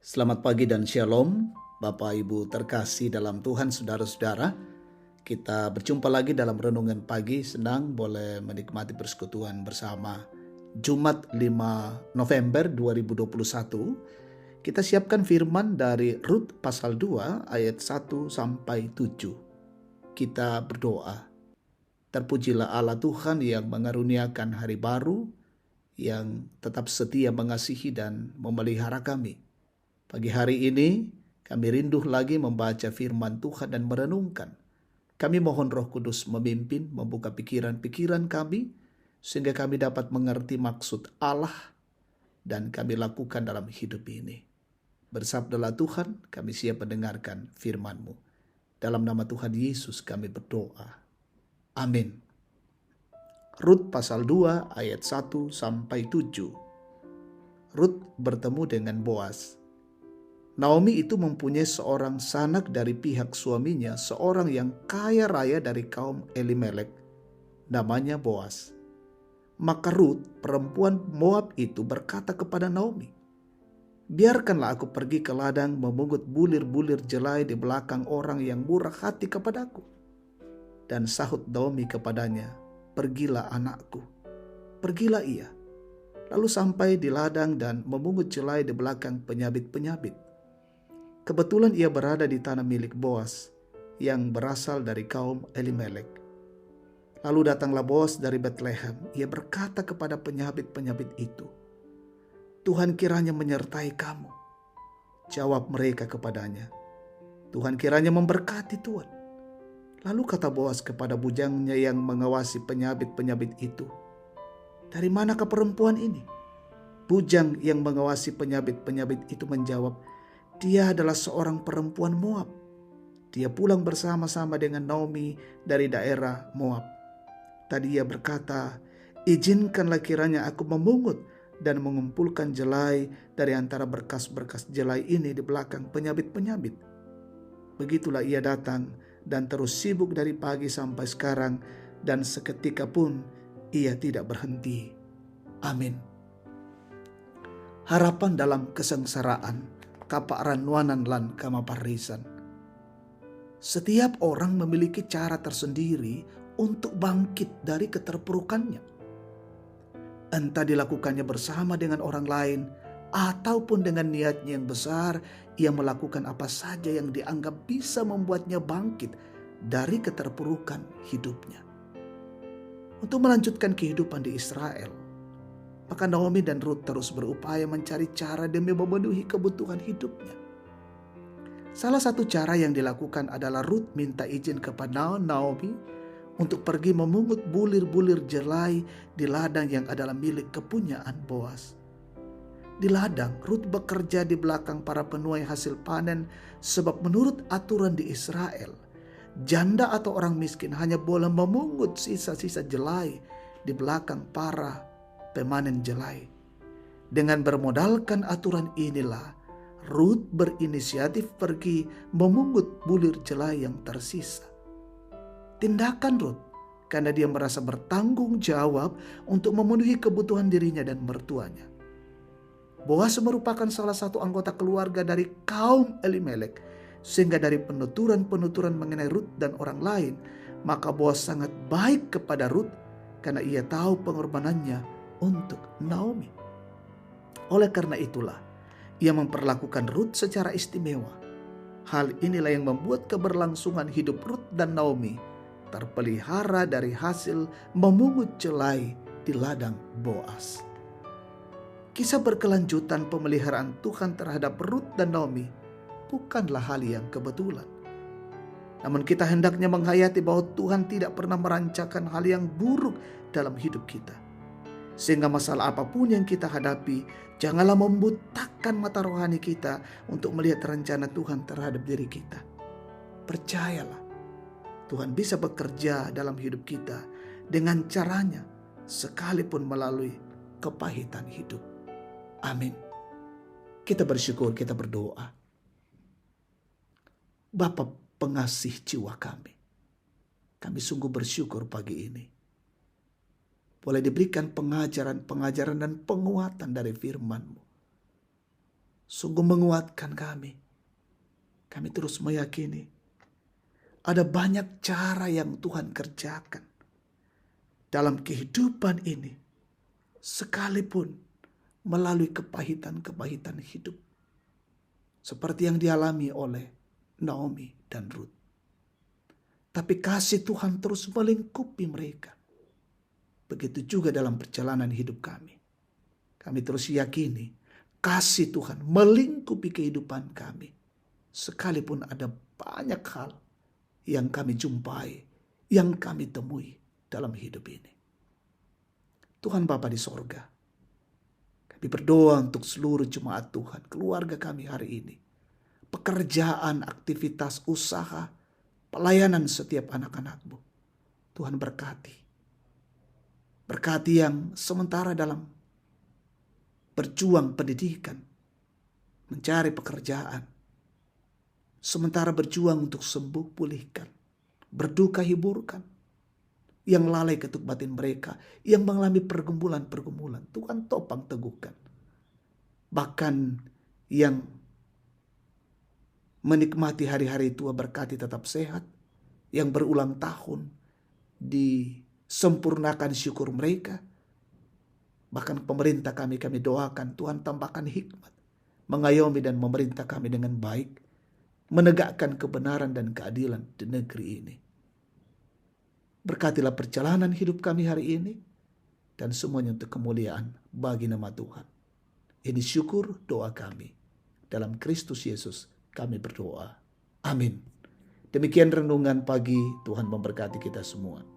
Selamat pagi dan shalom, Bapak Ibu terkasih dalam Tuhan, saudara-saudara. Kita berjumpa lagi dalam renungan pagi. Senang boleh menikmati persekutuan bersama. Jumat 5 November 2021. Kita siapkan firman dari Rut pasal 2 ayat 1 sampai 7. Kita berdoa. Terpujilah Allah Tuhan yang mengaruniakan hari baru, yang tetap setia mengasihi dan memelihara kami. Pagi hari ini kami rindu lagi membaca firman Tuhan dan merenungkan. Kami mohon Roh Kudus memimpin, membuka pikiran-pikiran kami, sehingga kami dapat mengerti maksud Allah dan kami lakukan dalam hidup ini. Bersabdalah Tuhan, kami siap mendengarkan firman-Mu. Dalam nama Tuhan Yesus kami berdoa. Amin. Rut pasal 2 ayat 1 sampai 7. Rut bertemu dengan Boas. Naomi itu mempunyai seorang sanak dari pihak suaminya, seorang yang kaya raya dari kaum Elimelek, namanya Boas. Maka Rut, perempuan Moab itu berkata kepada Naomi, "Biarkanlah aku pergi ke ladang memungut bulir-bulir jelai di belakang orang yang murah hati kepadaku." Dan sahut Naomi kepadanya, "Pergilah anakku." Pergilah ia, lalu sampai di ladang dan memungut jelai di belakang penyabit-penyabit. Kebetulan ia berada di tanah milik Boas yang berasal dari kaum Elimelek. Lalu datanglah Boas dari Betlehem. Ia berkata kepada penyabit-penyabit itu, "Tuhan kiranya menyertai kamu." Jawab mereka kepadanya, "Tuhan kiranya memberkati Tuhan." Lalu kata Boas kepada bujangnya yang mengawasi penyabit-penyabit itu, "Dari manakah perempuan ini?" Bujang yang mengawasi penyabit-penyabit itu menjawab, "Dia adalah seorang perempuan Moab. Dia pulang bersama-sama dengan Naomi dari daerah Moab." Tadi ia berkata, "Izinkanlah kiranya aku memungut dan mengumpulkan jelai dari antara berkas-berkas jelai ini di belakang penyabit-penyabit." Begitulah ia datang dan terus sibuk dari pagi sampai sekarang, dan seketika pun ia tidak berhenti. Amin. Harapan dalam kesengsaraan, kaparan nuanan lan kamaparisan. Setiap orang memiliki cara tersendiri untuk bangkit dari keterpurukannya. Entah dilakukannya bersama dengan orang lain ataupun dengan niatnya yang besar, ia melakukan apa saja yang dianggap bisa membuatnya bangkit dari keterpurukan hidupnya. Untuk melanjutkan kehidupan di Israel, maka Naomi dan Rut terus berupaya mencari cara demi memenuhi kebutuhan hidupnya. Salah satu cara yang dilakukan adalah Rut minta izin kepada Naomi untuk pergi memungut bulir-bulir jelai di ladang yang adalah milik kepunyaan Boas. Di ladang, Rut bekerja di belakang para penuai hasil panen, sebab menurut aturan di Israel, janda atau orang miskin hanya boleh memungut sisa-sisa jelai di belakang para pemanen jelai. Dengan bermodalkan aturan inilah, Rut berinisiatif pergi memungut bulir jelai yang tersisa. Tindakan Rut karena dia merasa bertanggung jawab untuk memenuhi kebutuhan dirinya dan mertuanya. Boas merupakan salah satu anggota keluarga dari kaum Elimelek, sehingga dari penuturan-penuturan mengenai Rut dan orang lain, maka Boas sangat baik kepada Rut karena ia tahu pengorbanannya untuk Naomi. Oleh karena itulah, ia memperlakukan Rut secara istimewa. Hal inilah yang membuat keberlangsungan hidup Rut dan Naomi terpelihara dari hasil memungut jelai di ladang Boas. Kisah berkelanjutan pemeliharaan Tuhan terhadap Rut dan Naomi bukanlah hal yang kebetulan. Namun kita hendaknya menghayati bahwa Tuhan tidak pernah merancangkan hal yang buruk dalam hidup kita. Sehingga masalah apapun yang kita hadapi, janganlah membutakan mata rohani kita untuk melihat rencana Tuhan terhadap diri kita. Percayalah, Tuhan bisa bekerja dalam hidup kita dengan caranya, sekalipun melalui kepahitan hidup. Amin. Kita bersyukur, kita berdoa. Bapa pengasih jiwa kami sungguh bersyukur pagi ini boleh diberikan pengajaran dan penguatan dari firman-Mu. sungguh menguatkan kami. Kami terus meyakini ada banyak cara yang Tuhan kerjakan dalam kehidupan ini, sekalipun melalui kepahitan-kepahitan hidup, seperti yang dialami oleh Naomi dan Ruth. Tapi kasih Tuhan terus melingkupi mereka. Begitu juga dalam perjalanan hidup kami. Kami terus yakini kasih Tuhan melingkupi kehidupan kami. Sekalipun ada banyak hal yang kami jumpai, yang kami temui dalam hidup ini. Tuhan Bapa di sorga, kami berdoa untuk seluruh jemaat Tuhan, keluarga kami hari ini. Pekerjaan, aktivitas, usaha, pelayanan setiap anak-anak-Mu. Tuhan berkati. Berkati yang sementara dalam berjuang pendidikan, mencari pekerjaan. Sementara berjuang untuk sembuh, pulihkan. Berduka, hiburkan. Yang lalai ketuk batin mereka, yang mengalami pergumulan-pergumulan, Tuhan topang teguhkan. Bahkan yang menikmati hari-hari tua berkati tetap sehat, yang berulang tahun disempurnakan syukur mereka. Bahkan pemerintah kami doakan Tuhan tambahkan hikmat, mengayomi dan memerintah kami dengan baik, menegakkan kebenaran dan keadilan di negeri ini. Berkatilah perjalanan hidup kami hari ini, dan semuanya untuk kemuliaan bagi nama Tuhan. Ini syukur doa kami. Dalam Kristus Yesus kami berdoa. Amin. Demikian renungan pagi, Tuhan memberkati kita semua.